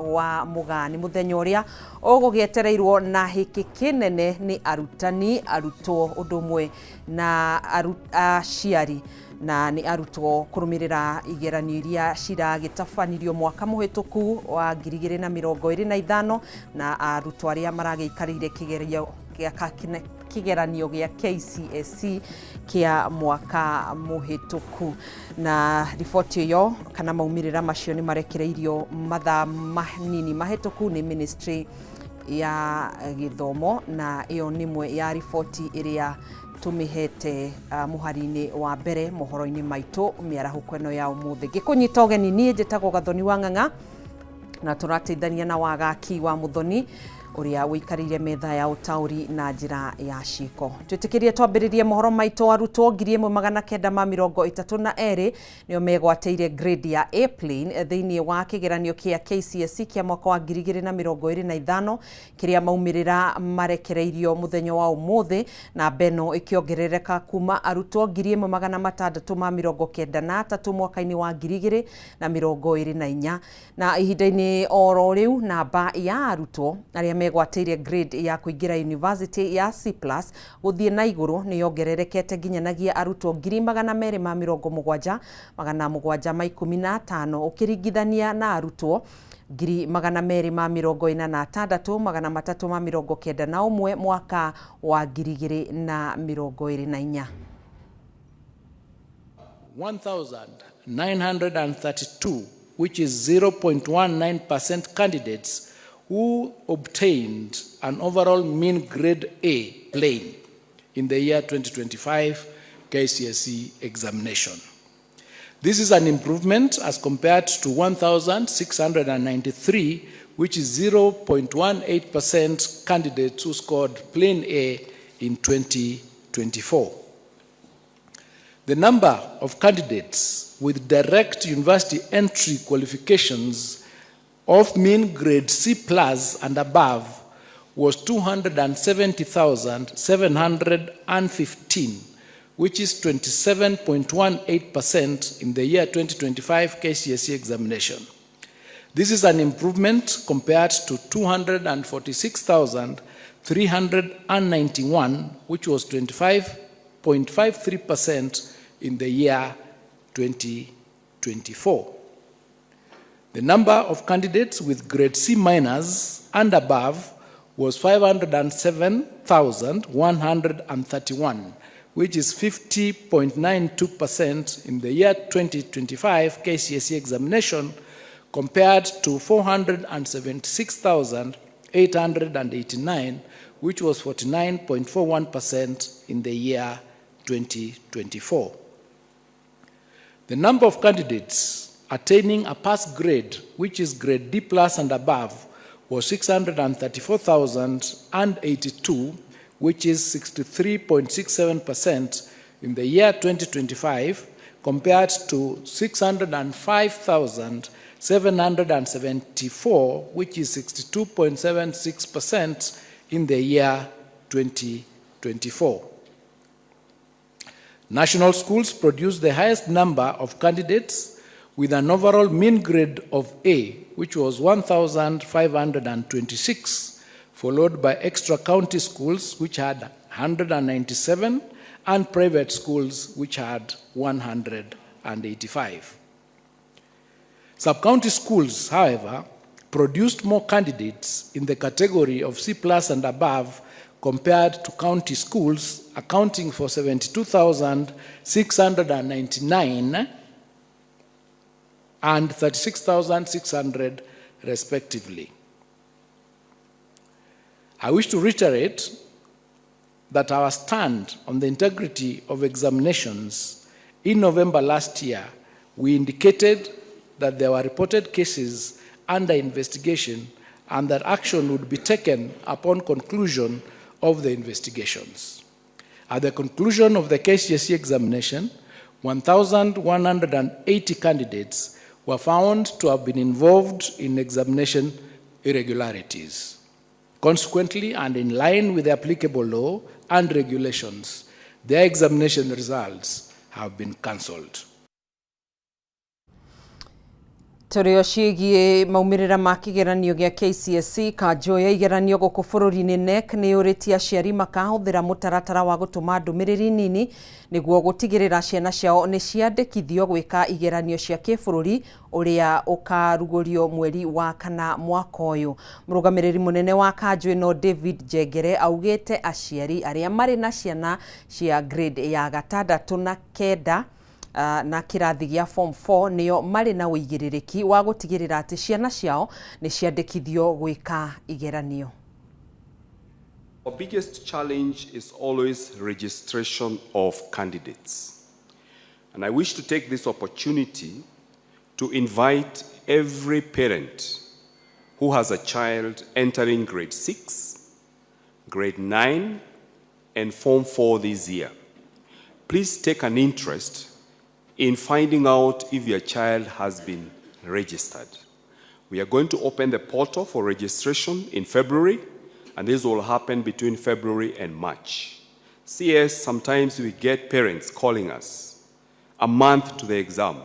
wa mugani muthenya uria ugugietereirwo na hiki kinene ni arutani, arutwo undumwe na aciari na ni arutwo kurumirira igeranio iria ciragĩtabanirio mwaka muhituku wa 2025 na arutwo aria maragiikarĩire kigeranio gĩa KCSE kia mwaka muhituku. Na riboti iyo kana maumirira macio ni marekereirio mathaa manini mahituku ni Ministry ya Githomo, na iyo nimwe ya riboti iria tumihete muharini wa mbere mohoro-ini maitu miarahuko ino ya umuthi. Gikunyita ugeni nie njitagwo Gathoni wa Ng'ang'a na turateithania na wagaki wa Muthoni uria wikarire metha ya utauri na njira ya ciiko. Twitikirie twambiririe mohoro maitu. Arutwo 1932 nio megwateire grade ya A plane thiini wa kigeranio kia KCSE kia mwaka wa 2025 kiria maumirira marekereirio muthenya wa umuthi, na beno ikiongerereka kuma arutwo 1693 mwaka-ini wa 2024 na ihinda-ini oro riu namba ya arutwo aria megwateire grade ya kuingira university ya C+ guthie na iguru ni yongererekete nginyanagia arutwo 270,715 ukiringithania na arutwo 246,391 mwaka wa 2024. 1,932, which is 0.19% candidates who obtained an overall mean grade A plane in the year 2025 KCSE examination. This is an improvement as compared to 1,693, which is 0.18% candidates who scored plane A in 2024. The number of candidates with direct university entry qualifications of mean grade C+ and above was 270,715, which is 27.18% in the year 2025 KCSE examination. This is an improvement compared to 246,391, which was 25.53% in the year 2024. The number of candidates with grade C- and above was 507,131, which is 50.92% in the year 2025 KCSE examination, compared to 476,889, which was 49.41% in the year 2024. The number of candidates attaining a pass grade, which is grade D+ and above, was 634,082, which is 63.67% in the year 2025, compared to 605,774, which is 62.76% in the year 2024. National schools produced the highest number of candidates with an overall mean grade of A, which was 1,526, followed by extra county schools, which had 197, and private schools, which had 185. Sub-county schools, however, produced more candidates in the category of C+ and above compared to county schools, accounting for 72,699 and 36,600 respectively. I wish to reiterate that our stand on the integrity of examinations. In November last year, we indicated that there were reported cases under investigation and that action would be taken upon conclusion of the investigations. At the conclusion of the KCSE examination, 1,180 candidates were found to have been involved in examination irregularities. Consequently, and in line with the applicable law and regulations, their examination results have been cancelled. Tũrĩo ciĩgiĩ maumĩrĩra ma kĩgeranio gĩa KCSE, kanjũ ya igeranio gũkũ bũrũri-inĩ NEC nĩ yũrĩtie aciari makahũthĩra mũtaratara wa gũtũma ndũmĩrĩri nini nĩguo gũtigĩrĩra ciana ciao nĩ ciandĩkithio gwĩka igeranio cia kĩbũrũri ũrĩa ũkarugũrio mweri wa kana mwaka ũyũ. Mũrũgamĩrĩri mũnene wa kanjũ ĩno David Njengere augĩte aciari arĩa marĩ na ciana cia grade ya 6 na 9 na kĩrathi gĩa form 4 nĩo marĩ na ũigĩrĩrĩki wa gũtigĩrĩra atĩ ciana ciao nĩ ciandĩkithio gwĩka igeranio. Our biggest challenge is always registration of candidates. And I wish to take this opportunity to invite every parent who has a child entering grade 6, grade 9, and form 4 this year. Please take an interest in finding out if your child has been registered. We are going to open the portal for registration in February, and this will happen between February and March. CS, sometimes we get parents calling us a month to the exam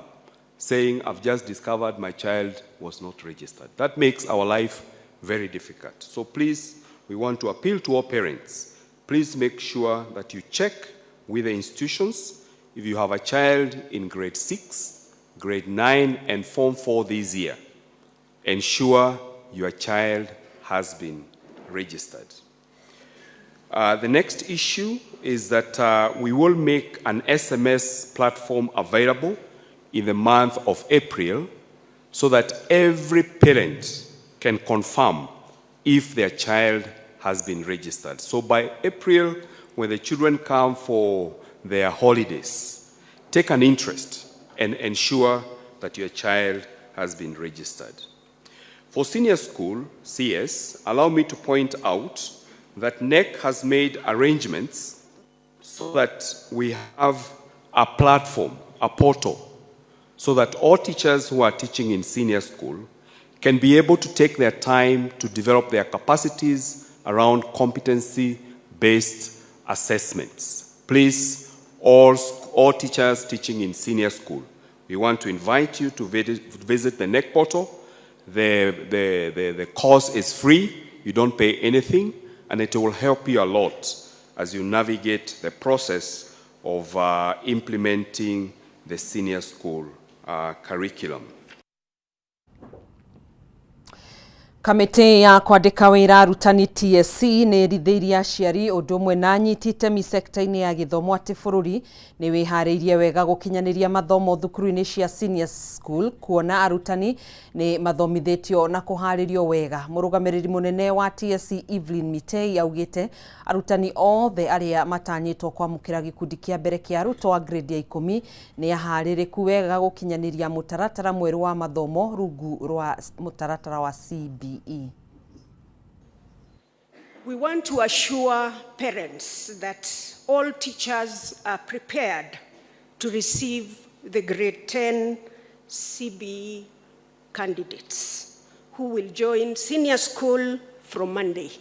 saying, I've just discovered my child was not registered. That makes our life very difficult. So please, we want to appeal to all parents. Please make sure that you check with the institutions. If you have a child in grade 6, grade 9, and form 4 this year, ensure your child has been registered. The next issue is that we will make an SMS platform available in the month of April so that every parent can confirm if their child has been registered. So by April, when the children come for their holidays, take an interest and ensure that your child has been registered. For senior school, CS, allow me to point out that NEC has made arrangements so that we have a platform, a portal, so that all teachers who are teaching in senior school can be able to take their time to develop their capacities around competency-based assessments. Please, all teachers teaching in senior school, we want to invite you to visit the NEC portal. The course is free, you don't pay anything, and it will help you a lot as you navigate the process of implementing the senior school curriculum. Kamĩtĩ ya kwandĩka wĩra arutani TSC nĩ ĩrithĩirie aciari ũndũ ũmwe na anyiti itemi sekta-inĩ ya gĩthomo atĩ bũrũri nĩ wĩharĩirie wega gũkinyanĩria mathomo thukuru-inĩ cia senior school, kuona arutani nĩ mathomithĩtio na kũharĩrio wega. Mũrũgamĩrĩri mũnene wa TSC Evelyn Mitei augĩte arutani othe arĩa matanyĩtwo kwamũkĩra gĩkundi kĩa mbere kĩa arutwo a grade ya 10 nĩ aharĩrĩku wega gũkinyanĩria mũtaratara mwerũ wa mathomo rungu rwa mũtaratara wa CBE. We want to assure parents that all teachers are prepared to receive the grade 10 CBE candidates who will join senior school from Monday.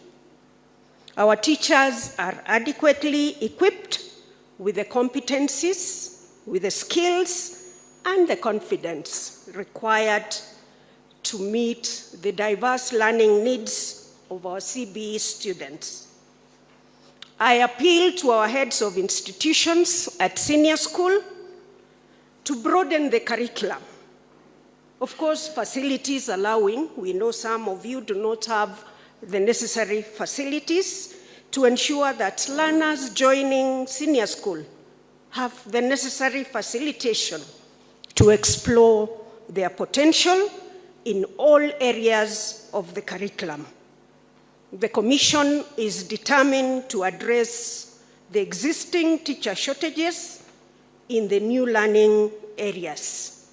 Our teachers are adequately equipped with the competencies, with the skills, and the confidence required to meet the diverse learning needs of our CBE students. I appeal to our heads of institutions at senior school to broaden the curriculum. Of course, facilities allowing, we know some of you do not have the necessary facilities to ensure that learners joining senior school have the necessary facilitation to explore their potential in all areas of the curriculum. The Commission is determined to address the existing teacher shortages in the new learning areas.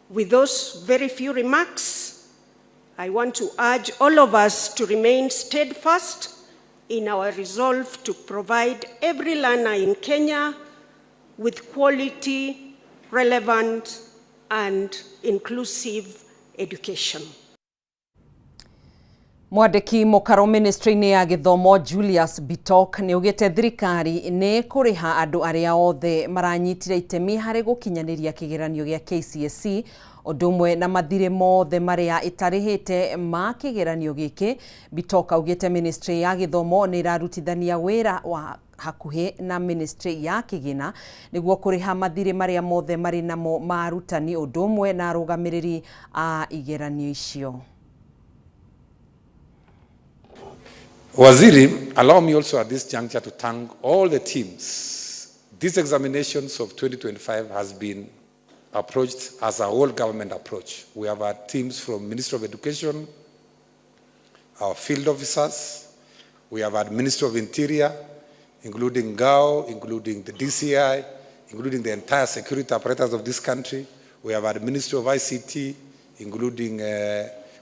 With those very few remarks, I want to urge all of us to remain steadfast in our resolve to provide every learner in Kenya with quality, relevant, and inclusive education. Mwandiki mukaro ministry-ini ya githomo Julius Bitok ni ugite thirikari ni kuriha andu aria othe maranyitire itemi hari gukinyaniria kigeranio gia KCSE odumwe na mathire mothe maria itarihite ma kigeranio giki. Bitok augite ministry ya githomo ni irarutithania wira wa hakuhi na ministry ya kigina niguo kuriha mathire maria mothe mari namo marutani odumwe na arugamiriri a igeranio icio. Waziri, allow me also at this juncture to thank all the teams. These examinations of 2025 has been approached as a whole government approach. We have had teams from Ministry of Education, our field officers, we have had Ministry of Interior, including GAO, including the DCI, including the entire security apparatus of this country. We have had Ministry of ICT, including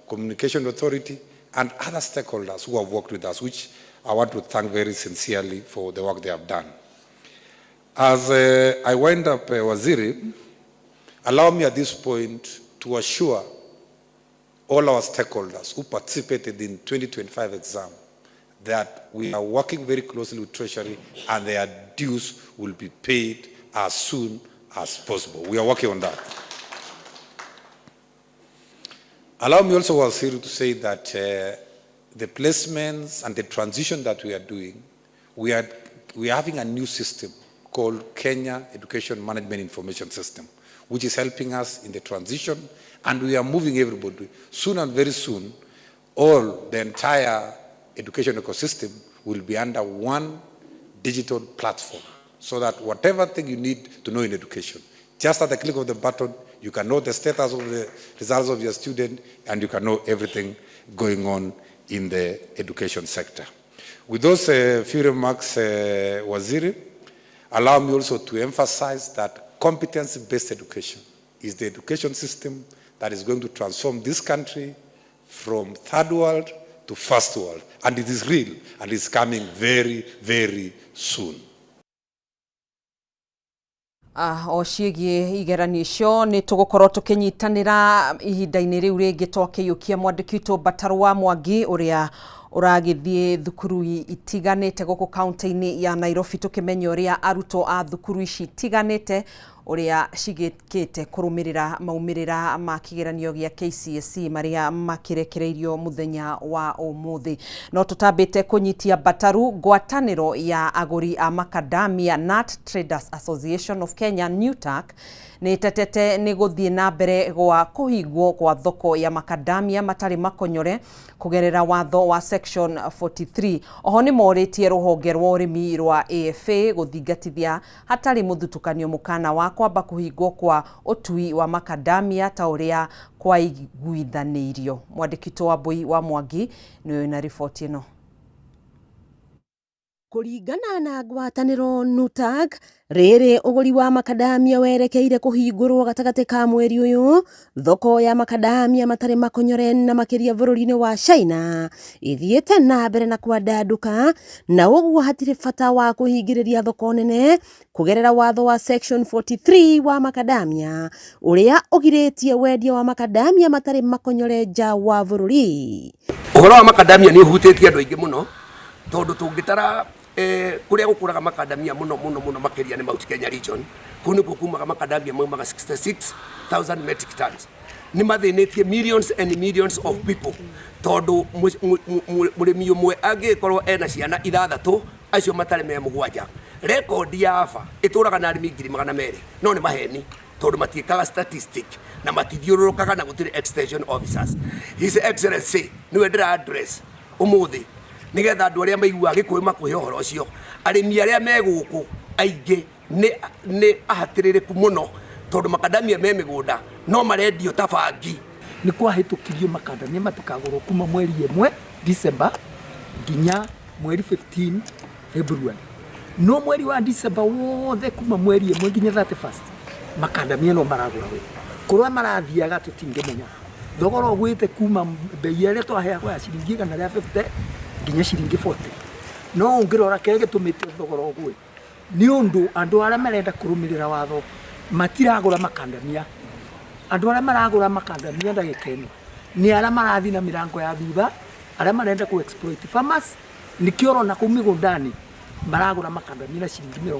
Communication Authority, and other stakeholders who have worked with us, which I want to thank very sincerely for the work they have done. As I wind up, Waziri, allow me at this point to assure all our stakeholders who participated in 2025 exam that we are working very closely with Treasury and their dues will be paid as soon as possible. We are working on that. Allow me also, Waziri, to say that the placements and the transition that we are doing, we are having a new system called Kenya Education Management Information System, which is helping us in the transition, and we are moving everybody. Soon and very soon, the entire education ecosystem will be under one digital platform, so that whatever thing you need to know in education, just at the click of the button, you can know the status of the results of your student, and you can know everything going on in the education sector. With those few remarks, Waziri, allow me also to emphasize that competency-based education is the education system that is going to transform this country from third world to first world. And it is real, and it's coming very, very soon. O ciĩgiĩ igeranio icio nĩ tũgũkorwo tũkĩnyitanĩra ihinda-inĩ rĩu rĩngĩ twakĩiyũkia mwandĩki witũ Mbataro wa Mwangi ũrĩa ũragĩthiĩ thukuru itiganĩte gũkũ kaunti-inĩ ya Nairobi tũkĩmenya ũrĩa arutwo a thukuru ici itiganĩte ũrĩa cigĩkĩte kũrũmĩrĩra maumĩrĩra ma kĩgeranio gĩa KCSE marĩa makĩrekereirio mũthenya wa ũmũthĩ. No tũtambĩte kũnyitia Mbataru, ngwatanĩro ya agũri a macadamia Nut Traders Association of Kenya NUTAC nĩ tetete nĩ gũthiĩ na mbere gwa kũhingwo kwa thoko ya macadamia matarĩ makonyore kũgerera watho wa section 43. Oho nĩ morĩtie rũhonge rwa ũrĩmi rwa AFA gũthingatithia hatarĩ mũthutũkanio mũkana wa kwamba kũhingwo kwa ũtui wa macadamia ta ũrĩa kwaiguithanĩirio. Mwandĩki witũ Wambui wa Mwangi nĩwe na riboti ĩno. Kũringana na ngwatanĩro NUTAC, rĩrĩ ũgũri wa macadamia werekeire kũhingũrwo gatagatĩ ka mweri ũyũ, thoko ya macadamia matarĩ makonyore na makĩria bũrũri-inĩ wa China ithiĩte na mbere na kwandandũka, na ũguo hatirĩ bata wa kũhingĩrĩria thoko nene kũgerera watho wa section 43 wa macadamia ũrĩa ũgirĩtie wendia wa macadamia matarĩ makonyore nja wa bũrũri. Ũhoro wa macadamia nĩ ũhutĩtie andũ aingĩ mũno tondũ tũngĩtara kuria gukuraga macadamia muno makiria ni Mount Kenya region kunu kukumaga macadamia maumaga 66,000 metric tons ni mathĩnĩtie millions and millions of people tondu mũrĩmi ũmwe angĩkorwo ena ciana ithathatũ acio matarĩ me mũgwanja rekondi ya aba itũraga na arĩmi 200,000 no nĩ maheni tondu matiĩkaga statistic na matithiũrũrũkaga na gũtirĩ extension officers. His Excellency niwe ndĩra address ũmũthĩ nigetha andũ arĩa maigua gĩkũyũ makuhe ũhoro ũcio arĩmi arĩa me gũkũ aingĩ nĩ ahatĩrĩrĩku mũno tondũ macadamia me mĩgũnda no marendio ta bangi. Nĩ kwahĩtũkirio macadamia matikagũrwo kuma mweri 1 December nginya mweri 15 February. No mweri wa December wothe kuma mweri 1 nginya 31 macadamia no maragũra we kũrĩa marathiaga tũtingĩmenya thogora ũgwĩte kuma bei ĩrĩa twaheagwo ya ciringi 150 nginya ciringi 40. No ũngĩrora kĩrĩa gĩtũmĩte thogora ũgwe nĩ ũndũ andũ arĩa marenda kũrũmĩrĩra watho matiragũra macadamia. Andũ arĩa maragũra macadamia ndagĩka ĩno nĩ arĩa marathiĩ na mĩrango ya thutha arĩa marenda ku exploit farmers nikĩo ũrona kũu mĩgũndani maragũra makadamia na ciringi 40.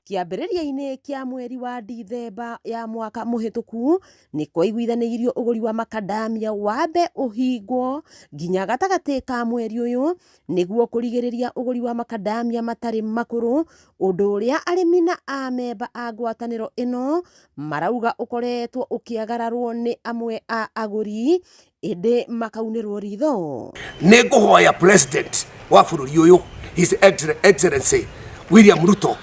Kĩambĩrĩria-inĩ kĩa mweri wa Dithemba ya mwaka mũhĩtũku nĩ kwaiguithanĩirio ũgũri wa makadamia wambe ũhingwo nginya gatagatĩ ka mweri ũyũ nĩguo kũrigĩrĩria ũgũri wa makadamia matarĩ makũrũ, ũndũ ũrĩa arĩmi na amemba a ngwatanĩro ĩno marauga ũkoretwo ũkĩagararwo nĩ amwe a agũri ĩndĩ makaunĩrwo ritho. Nĩ ngũhoya president wa bũrũri ũyũ His Excellency William Ruto,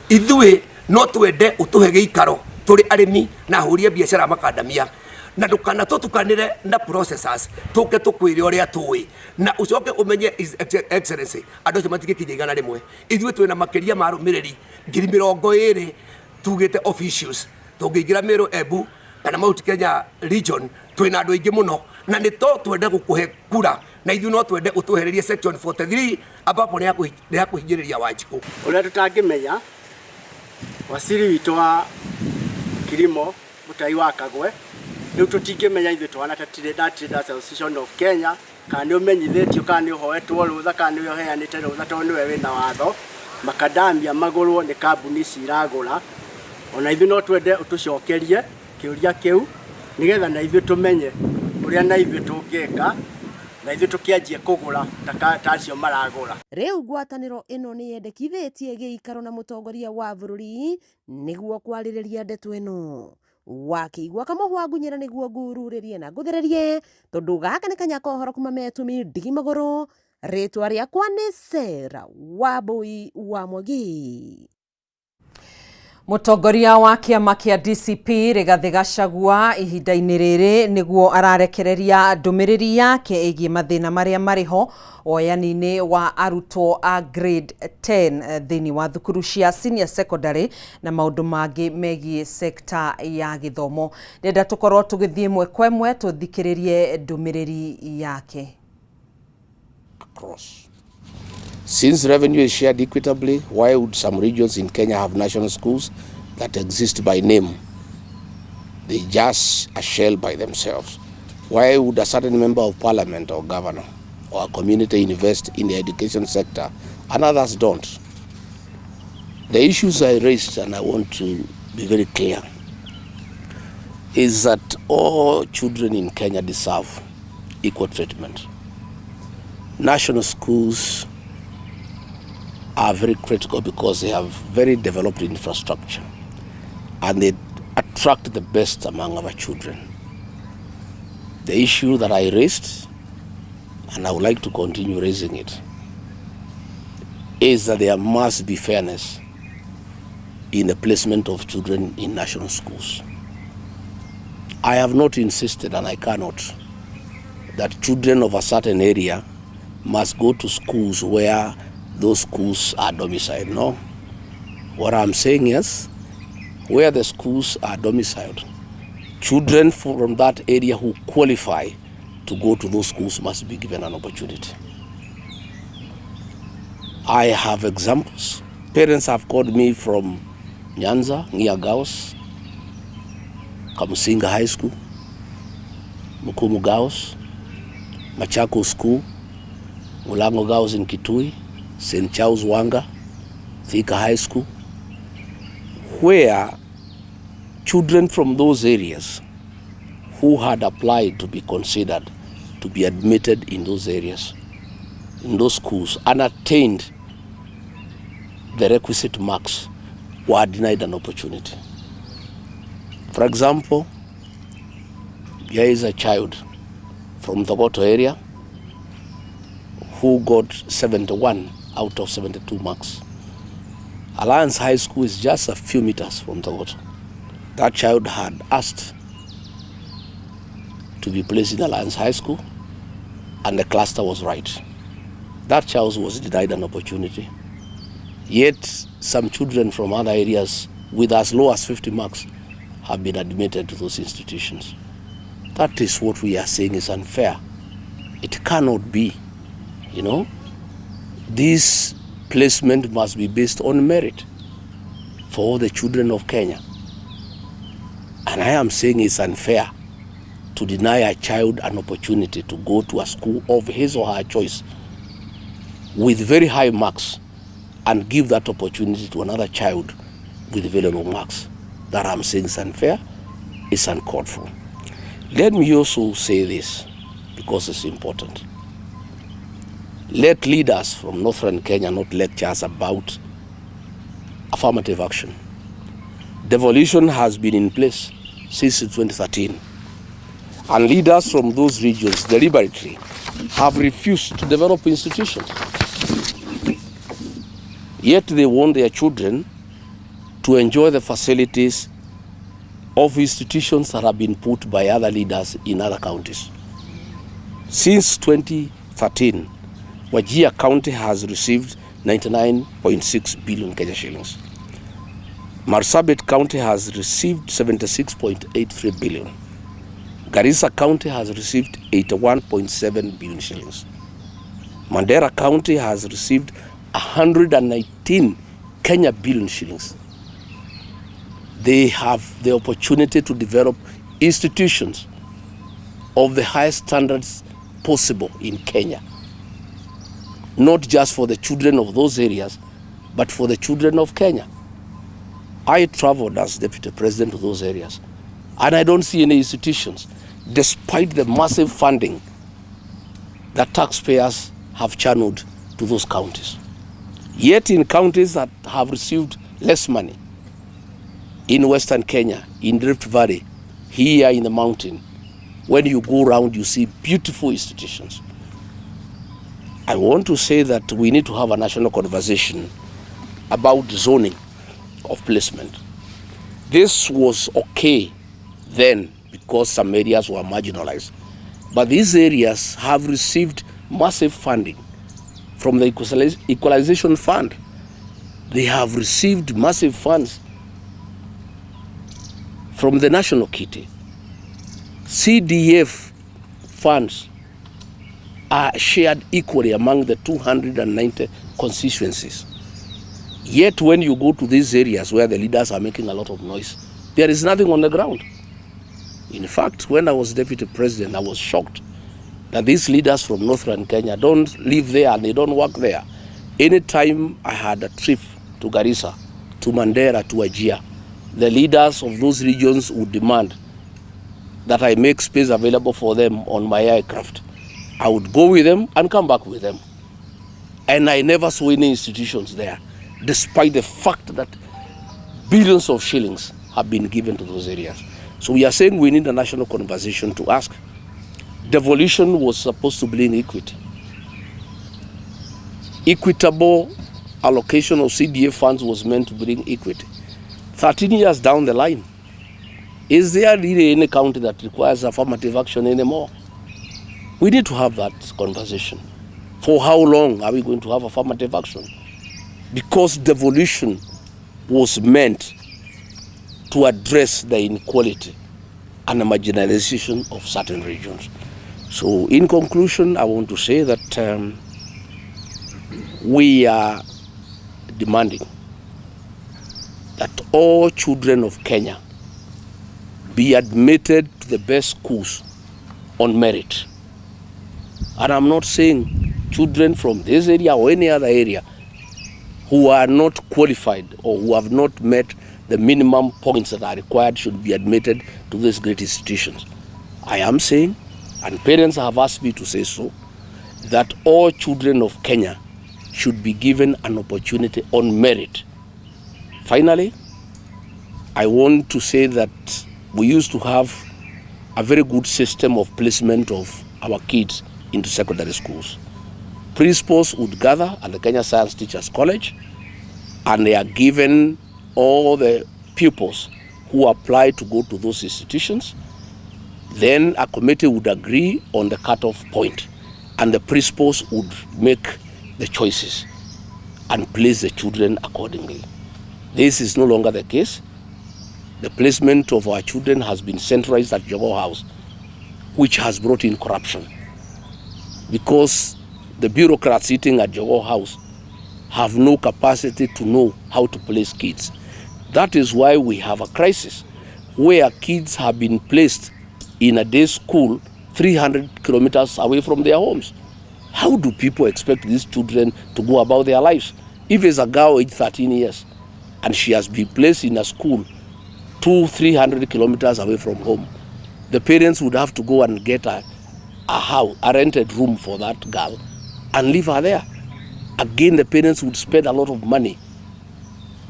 ithuĩ no twende ũtũhe gĩikaro tũrĩ arĩmi na ahũri biacara makadamia, na ndũkana tũtukanĩre na processors tũke tũkwĩre ũrĩa tũĩ, na ũcoke ũmenye His Excellency andũ acio matigĩkinya 100. Ithuĩ twĩna makĩria ma arũmĩrĩri 20,000 tugĩte officials tũngĩingĩra Meru, Embu kana Mount Kenya region, twĩna andũ aingĩ mũno na nĩ to twende gũkũhe kura, na ithuĩ no twende ũtũhererie section 43 ambapo nĩ ya kũhinyĩrĩria Wanjikũ. Ũrĩa tũtangĩmenya waziri witũ wa kilimo Mũtai wa Kagwe rĩu tũtingĩmenya ithuĩ twana Traders Association of Kenya kana nĩ ũmenyithĩtio kana nĩ ũhoetwo rũtha kana nĩ ũheanĩte rũtha tondũ nĩwe wĩna watho makadamia magũrwo nĩ kambuni ciragũra. Ona ithuĩ no twende ũtũcokerie kĩũria kĩu nĩgetha na ithuĩ tũmenye ũrĩa na ithuĩ tũngĩka na ithuĩ tũkĩanjia kũgũra ta acio maragũra. Rĩu ngwatanĩro ĩno nĩ yendekithĩtie gĩikaro na mũtongoria wa bũrũri nĩguo kwarĩrĩria ndeto ĩno. Wakĩigua Kamũhwa Ngunyĩra nĩguo ngururĩrie na ngũthererie tondũ gaka nĩ kanyako ũhoro kuma Metumi Ndigi Magũrũ, rĩtwa rĩakwa nĩ Sarah Wambui wa Mwangi. Mũtongoria wa kĩama kĩa DCP Rigathĩ Gachagua ihinda-inĩ rĩrĩ nĩguo ararekereria ndũmĩrĩri yake ĩgiĩ mathĩna marĩa marĩho woyani-inĩ wa arutwo a grade 10 thĩinĩ wa thukuru cia senior secondary na maũndũ mangĩ megiĩ sekta ya gĩthomo. Ndenda tũkorwo tũgĩthiĩ ĩmwe kwa ĩmwe tũthikĩrĩrie ndũmĩrĩri yake. Since revenue is shared equitably, why would some regions in Kenya have national schools that exist by name? They just a shell by themselves. Why would a certain member of parliament or governor or a community invest in the education sector and others don't? The issues I raised, and I want to be very clear, is that all children in Kenya deserve equal treatment. National schools are very critical because they have very developed infrastructure and they attract the best among our children. The issue that I raised, and I would like to continue raising it, is that there must be fairness in the placement of children in national schools. I have not insisted, and I cannot, that children of a certain area must go to schools where those schools are domiciled. No. What I'm saying is, where the schools are domiciled, children from that area who qualify to go to those schools must be given an opportunity. I have examples. Parents have called me from Nyanza, Gaos, Kamusinga High School, Mukumu Gaos, Machako School, Mulango Gaos in Kitui, St. Charles Wanga, Thika High School, where children from those areas who had applied to be considered to be admitted in those areas, in those schools, and attained the requisite marks were denied an opportunity. For example, there is a child from the Goto area who got 71 out of 72 marks. Alliance High School is just a few meters from the Goto. That child had asked to be placed in Alliance High School, and the cluster was right. That child was denied an opportunity. Yet some children from other areas with as low as 50 marks have been admitted to those institutions. That is what we are saying is unfair. It cannot be, you know. This placement must be based on merit for all the children of Kenya. And I am saying it's unfair to deny a child an opportunity to go to a school of his or her choice with very high marks and give that opportunity to another child with very low marks. That I'm saying is unfair, is uncalled for. Let me also say this, because it's important. Let leaders from Northern Kenya not lecture us about affirmative action. Devolution has been in place since 2013, and leaders from those regions deliberately have refused to develop institutions. Yet they want their children to enjoy the facilities of institutions that have been put by other leaders in other counties. Since 2013, Wajir County has received 99.6 billion Kenya shillings. Marsabit County has received 76.83 billion. Garissa County has received 81.7 billion shillings. Mandera County has received 119 Kenya billion shillings. They have the opportunity to develop institutions of the highest standards possible in Kenya. Not just for the children of those areas, but for the children of Kenya. I traveled as Deputy President to those areas, and I don't see any institutions, despite the massive funding that taxpayers have channeled to those counties. Yet in counties that have received less money, in Western Kenya, in Rift Valley, here in the mountain, when you go around, you see beautiful institutions. I want to say that we need to have a national conversation about zoning of placement. This was okay then because some areas were marginalized, but these areas have received massive funding from the Equalization Fund. They have received massive funds from the National Kitty. CDF funds are shared equally among the 290 constituencies. Yet when you go to these areas where the leaders are making a lot of noise, there is nothing on the ground. In fact, when I was Deputy President, I was shocked that these leaders from Northern Kenya don't live there and they don't work there. Anytime I had a trip to Garissa, to Mandera, to Wajir, the leaders of those regions would demand that I make space available for them on my aircraft. I would go with them and come back with them. And I never saw any institutions there, despite the fact that billions of shillings have been given to those areas. So we are saying we need a national conversation to ask. Devolution was supposed to bring equity. Equitable allocation of CDF funds was meant to bring equity. 13 years down the line, is there really any county that requires affirmative action anymore? We need to have that conversation. For how long are we going to have affirmative action? Because devolution was meant to address the inequality and the marginalization of certain regions. So in conclusion, I want to say that we are demanding that all children of Kenya be admitted to the best schools on merit. And I'm not saying children from this area or any other area who are not qualified or who have not met the minimum points that are required should be admitted to these great institutions. I am saying, and parents have asked me to say so, that all children of Kenya should be given an opportunity on merit. Finally, I want to say that we used to have a very good system of placement of our kids into secondary schools. Principals would gather at the Kenya Science Teachers College, and they are given all the pupils who apply to go to those institutions. Then a committee would agree on the cutoff point, and the principals would make the choices and place the children accordingly. This is no longer the case. The placement of our children has been centralized at Jogoo House, which has brought in corruption, because the bureaucrats sitting at Jogoo House have no capacity to know how to place kids. That is why we have a crisis where kids have been placed in a day school 300 kilometers away from their homes. How do people expect these children to go about their lives? If it's a girl aged 13 years and she has been placed in a school 200-300 kilometers away from home, the parents would have to go and get a house, a rented room for that girl and leave her there. Again, the parents would spend a lot of money.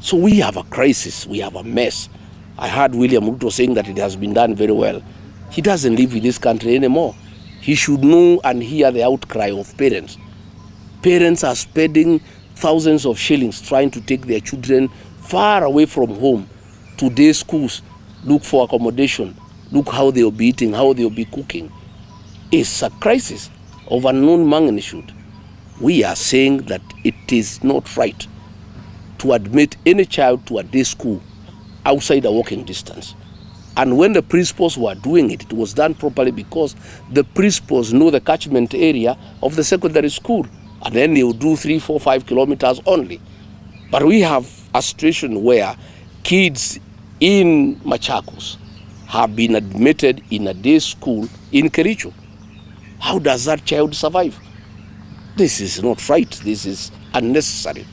So we have a crisis, we have a mess. I heard William Ruto saying that it has been done very well. He doesn't live in this country anymore. He should know and hear the outcry of parents. Parents are spending thousands of shillings trying to take their children far away from home to day schools, look for accommodation, look how they'll be eating, how they'll be cooking. It's a crisis of unknown magnitude. We are saying that it is not right to admit any child to a day school outside a walking distance. And when the principals were doing it, it was done properly because the principals know the catchment area of the secondary school. And then they will do 3, 4, 5 kilometers only. But we have a situation where kids in Machakos have been admitted in a day school in Kericho. How does that child survive? This is not right. This is unnecessary.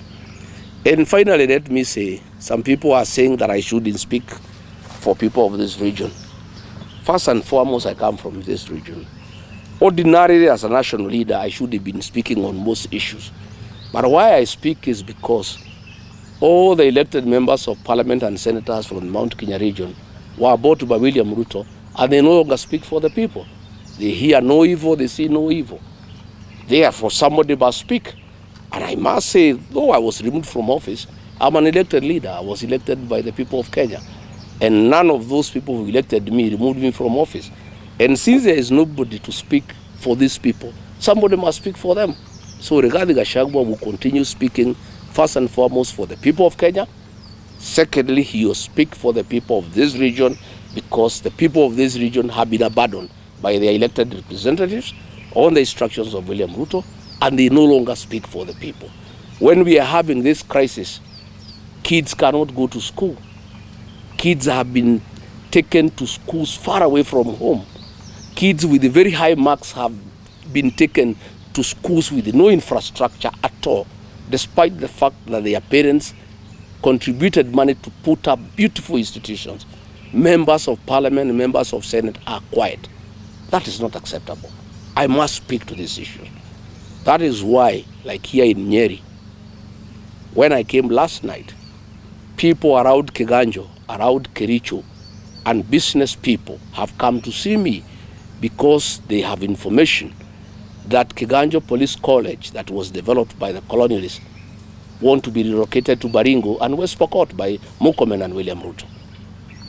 And finally, let me say, some people are saying that I shouldn't speak for people of this region. First and foremost, I come from this region. Ordinarily, as a national leader, I should have been speaking on most issues. But why I speak is because all the elected members of parliament and senators from the Mount Kenya region were bought by William Ruto, and they no longer speak for the people. They hear no evil, they see no evil. Therefore, somebody must speak. And I must say, though I was removed from office, I'm an elected leader. I was elected by the people of Kenya. And none of those people who elected me removed me from office. And since there is nobody to speak for these people, somebody must speak for them. So Rigathi Gachagua will continue speaking first and foremost for the people of Kenya. Secondly, he will speak for the people of this region because the people of this region have been abandoned by their elected representatives on the instructions of William Ruto, and they no longer speak for the people. When we are having this crisis, kids cannot go to school. Kids have been taken to schools far away from home. Kids with very high marks have been taken to schools with no infrastructure at all, despite the fact that their parents contributed money to put up beautiful institutions. Members of parliament and members of senate are quiet. That is not acceptable. I must speak to this issue. That is why, like here in Nyeri, when I came last night, people around Kiganjo, around Kericho, and business people have come to see me because they have information that Kiganjo Police College that was developed by the colonialists want to be relocated to Baringo and West Pokot by Murkomen and William Ruto.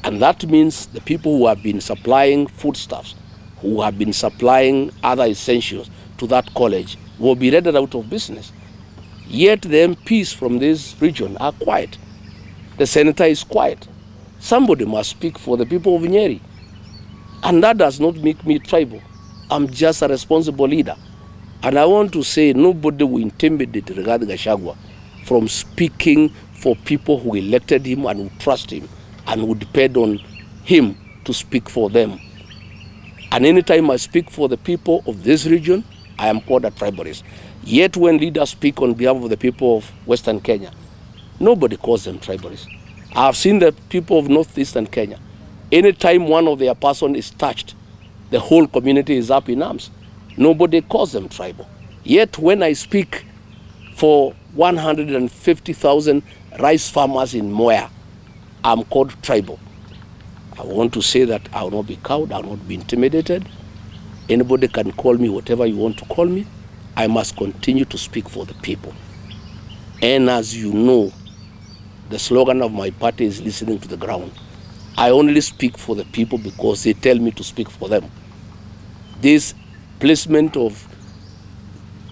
And that means the people who have been supplying foodstuffs, who have been supplying other essentials to that college will be rendered out of business. Yet the MPs from this region are quiet. The senator is quiet. Somebody must speak for the people of Nyeri. And that does not make me tribal. I'm just a responsible leader. And I want to say nobody will intimidate Rigathi Gachagua from speaking for people who elected him and who trust him and who depend on him to speak for them. And anytime I speak for the people of this region, I am called a tribalist. Yet when leaders speak on behalf of the people of Western Kenya, nobody calls them tribalists. I have seen the people of Northeastern Kenya. Anytime one of their person is touched, the whole community is up in arms. Nobody calls them tribal. Yet when I speak for 150,000 rice farmers in Moya, I'm called tribal. I want to say that I will not be cowed, I will not be intimidated. Anybody can call me whatever you want to call me. I must continue to speak for the people. And as you know, the slogan of my party is listening to the ground. I only speak for the people because they tell me to speak for them. This placement of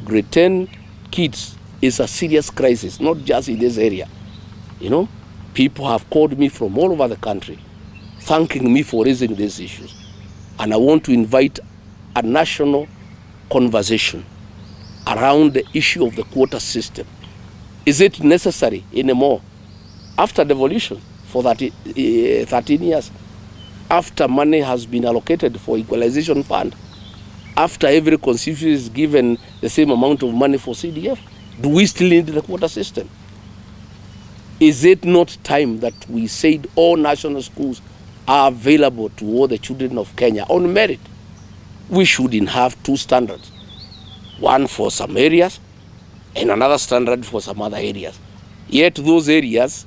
grade 10 kids is a serious crisis, not just in this area. You know, people have called me from all over the country, thanking me for raising these issues. And I want to invite a national conversation around the issue of the quota system. Is it necessary anymore after devolution for 13 years? after money has been allocated for equalization fund, after every constituency is given the same amount of money for CDF? Do we still need the quota system? Is it not time that we said all national schools are available to all the children of Kenya on merit? We shouldn't have two standards, one for some areas and another standard for some other areas. Yet those areas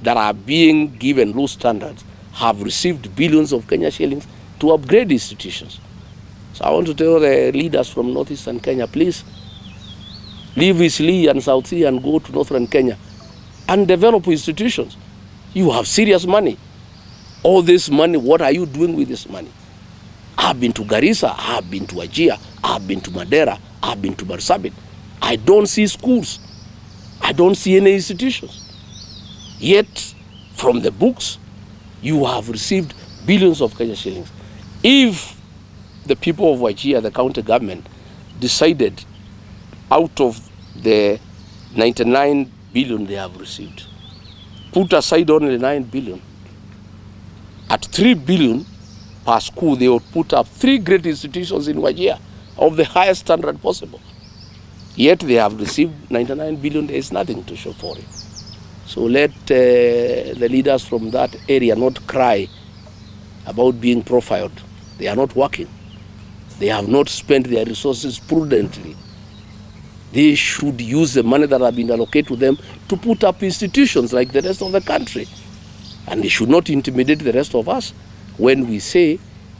that are being given low standards have received billions of Kenya shillings to upgrade institutions. So I want to tell the leaders from northeastern Kenya, please leave Eastleigh and South Sea and go to northern Kenya and develop institutions. You have serious money. All this money, what are you doing with this money? I've been to Garissa, I've been to Wajir, I've been to Madera, I've been to Marsabit. I don't see schools. I don't see any institutions. Yet, from the books, you have received billions of Kenya shillings. If the people of Wajir, the county government, decided out of the 99 billion they have received, put aside only 9 billion, at 3 billion per school, they would put up 3 great institutions in Wajir of the highest standard possible. Yet they have received 99 billion, there is nothing to show for it. So let the leaders from that area not cry about being profiled. They are not working. They have not spent their resources prudently. They should use the money that have been allocated to them to put up institutions like the rest of the country. And they should not intimidate the rest of us when we say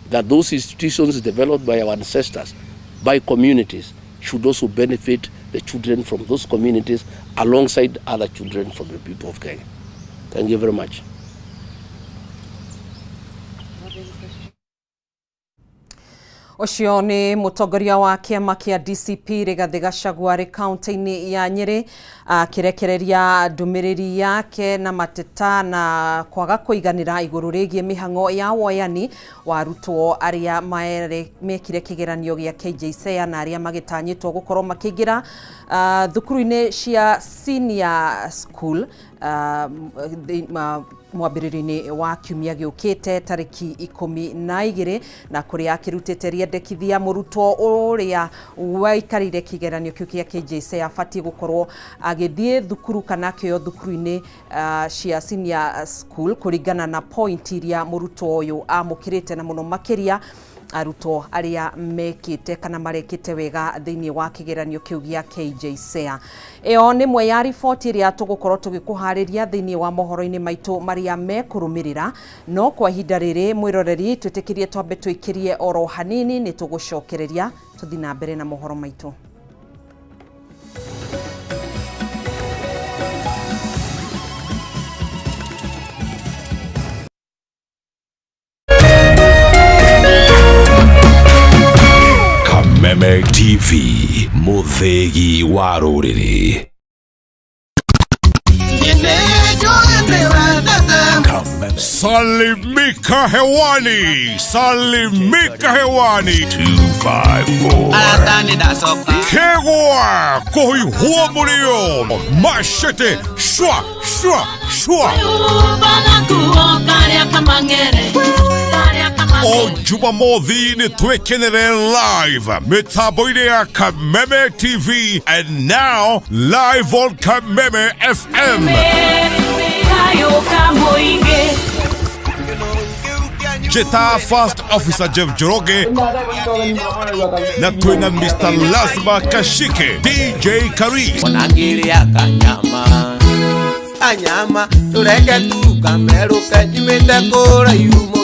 that those institutions developed by our ancestors, by communities, should also benefit the children from those communities alongside other children from the people of Kenya. Thank you very much. Ucio ni mutongoria wa kiama kia DCP Rigathi Gachagua ri kaunti-ini ya Nyeri akirekereria ndumiriri yake na mateta na kwaga kuiganira iguru rigie mihango ya woyani wa arutwo aria mekire kigeranio gia KJSEA na aria magitanyitwo gukorwo makiingira thukuru-ini cia senior school mwambĩrĩrio-inĩ wa kiumia gĩũkĩte tarĩki 12 na kũrĩa akĩrutĩte rĩendekithia mũrutwo ũrĩa waikarire kĩgeranio kĩu kĩa KJSEA abatie gũkorwo agĩthiĩ thukuru kana kĩo thukuru-inĩ cia senior school kũringana na point iria mũrutwo ũyũ amũkĩrĩte na mũno makĩria arutwo aria mekite kana marekite wega thiini wa kigeranio kiu gia KJSEA. Eo ni mwe ya riboti iria tugukorwo tugikuhariria thiini wa mohoro-ini maitu maria mekurumirira no kwa ihinda riri mwiroreri twitikirie twambe twikirie oro hanini ni tugucokereria tuthi na mbere na mohoro maitu. Kameme TV, muthegi wa ruriri. Salimika hewani, salimika hewani. 254 Kegwa kuhihuo mulio mashete shwa shwa shwa o Jumamothi ni twekenere live mitambo-ini ya Kameme TV and now live on Kameme FM. Jeta First Officer Jeff Joroge na twina Mr. Lazima Kashike DJ Kari Onagiria kanyama tureke tu kameruka jimende kora yumo